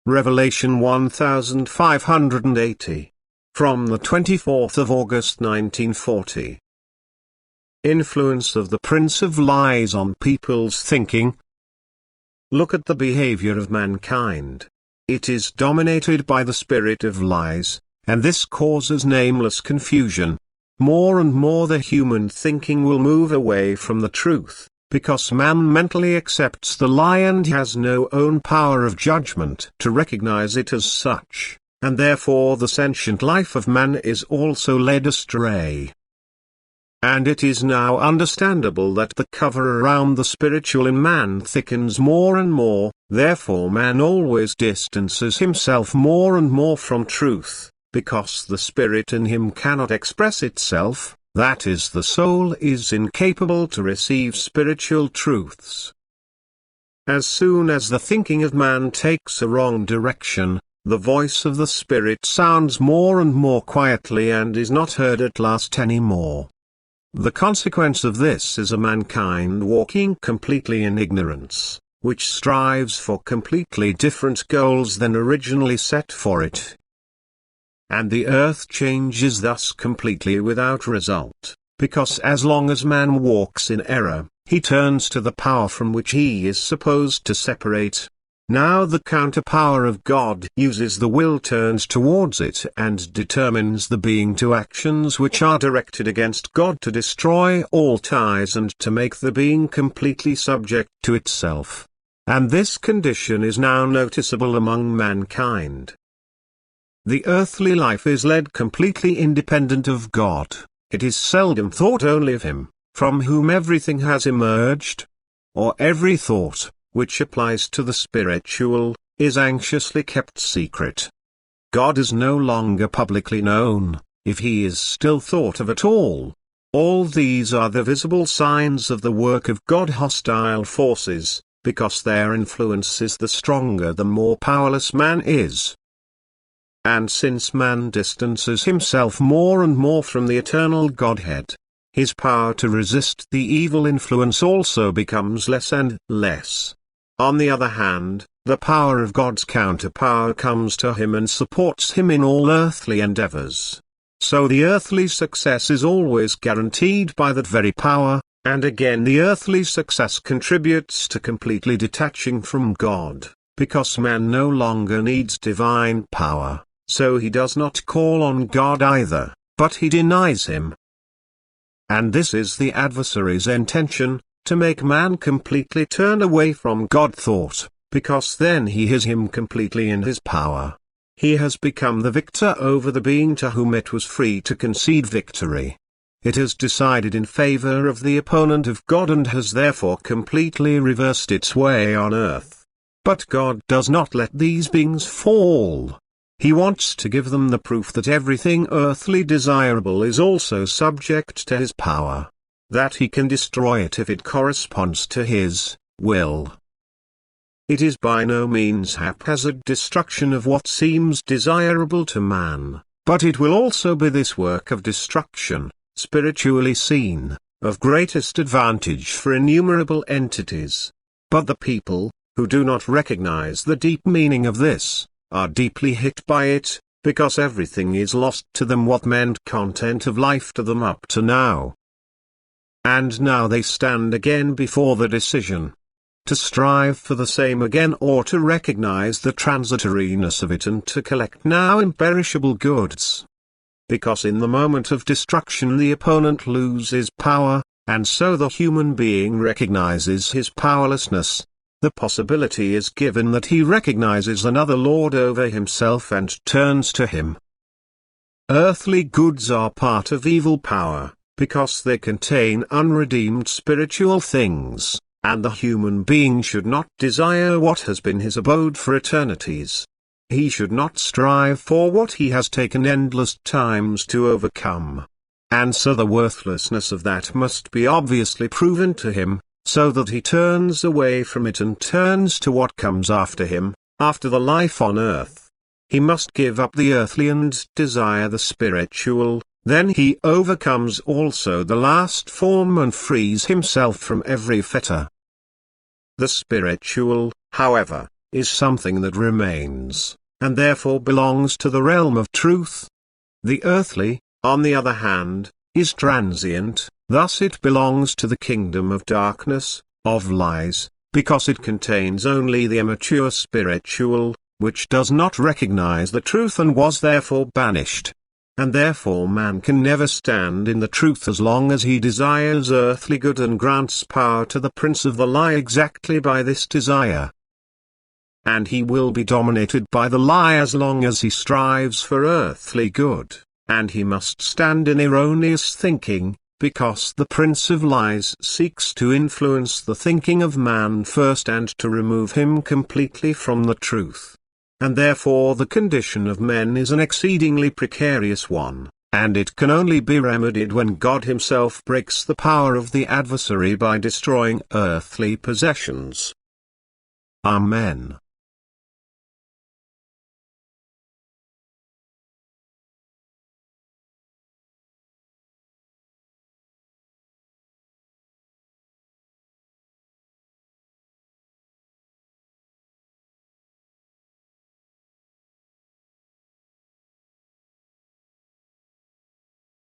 Revelation 1580. From the 24th of August 1940. Influence of the Prince of Lies on people's thinking. Look at the behavior of mankind. It is dominated by the spirit of lies, and this causes nameless confusion. More and more the human thinking will move away from the truth, because man mentally accepts the lie and has no own power of judgment to recognize it as such, and therefore the sentient life of man is also led astray. And it is now understandable that the cover around the spiritual in man thickens more and more, therefore man always distances himself more and more from truth, because the spirit in him cannot express itself. That is, the soul is incapable to receive spiritual truths. As soon as the thinking of man takes a wrong direction, the voice of the spirit sounds more and more quietly and is not heard at last any more. The consequence of this is a mankind walking completely in ignorance, which strives for completely different goals than originally set for it. And the earth changes thus completely without result, because as long as man walks in error, he turns to the power from which he is supposed to separate. Now the counterpower of God uses the will turned towards it and determines the being to actions which are directed against God to destroy all ties and to make the being completely subject to itself. And this condition is now noticeable among mankind. The earthly life is led completely independent of God. It is seldom thought only of Him, from whom everything has emerged. Or every thought, which applies to the spiritual, is anxiously kept secret. God is no longer publicly known, if He is still thought of at all. All these are the visible signs of the work of God-hostile forces, because their influence is the stronger the more powerless man is. And since man distances himself more and more from the eternal Godhead, his power to resist the evil influence also becomes less and less. On the other hand, the power of God's counterpower comes to him and supports him in all earthly endeavors. So the earthly success is always guaranteed by that very power, and again the earthly success contributes to completely detaching from God, because man no longer needs divine power. So he does not call on God either, but he denies Him. And this is the adversary's intention, to make man completely turn away from God thought, because then he has Him completely in his power. He has become the victor over the being to whom it was free to concede victory. It has decided in favor of the opponent of God and has therefore completely reversed its way on earth. But God does not let these beings fall. He wants to give them the proof that everything earthly desirable is also subject to His power. That He can destroy it if it corresponds to His will. It is by no means haphazard destruction of what seems desirable to man, but it will also be this work of destruction, spiritually seen, of greatest advantage for innumerable entities. But the people, who do not recognize the deep meaning of this, are deeply hit by it, because everything is lost to them what meant content of life to them up to now. And now they stand again before the decision. To strive for the same again or to recognize the transitoriness of it and to collect now imperishable goods. Because in the moment of destruction the opponent loses power, and so the human being recognizes his powerlessness. The possibility is given that he recognizes another lord over himself and turns to him. Earthly goods are part of evil power, because they contain unredeemed spiritual things, and the human being should not desire what has been his abode for eternities. He should not strive for what he has taken endless times to overcome. And so the worthlessness of that must be obviously proven to him, so that he turns away from it and turns to what comes after him, after the life on earth. He must give up the earthly and desire the spiritual, then he overcomes also the last form and frees himself from every fetter. The spiritual, however, is something that remains, and therefore belongs to the realm of truth. The earthly, on the other hand, is transient, thus it belongs to the kingdom of darkness, of lies, because it contains only the immature spiritual, which does not recognize the truth and was therefore banished. And therefore man can never stand in the truth as long as he desires earthly good and grants power to the prince of the lie exactly by this desire. And he will be dominated by the lie as long as he strives for earthly good, and he must stand in erroneous thinking, because the prince of lies seeks to influence the thinking of man first and to remove him completely from the truth. And therefore the condition of men is an exceedingly precarious one, and it can only be remedied when God himself breaks the power of the adversary by destroying earthly possessions. Amen.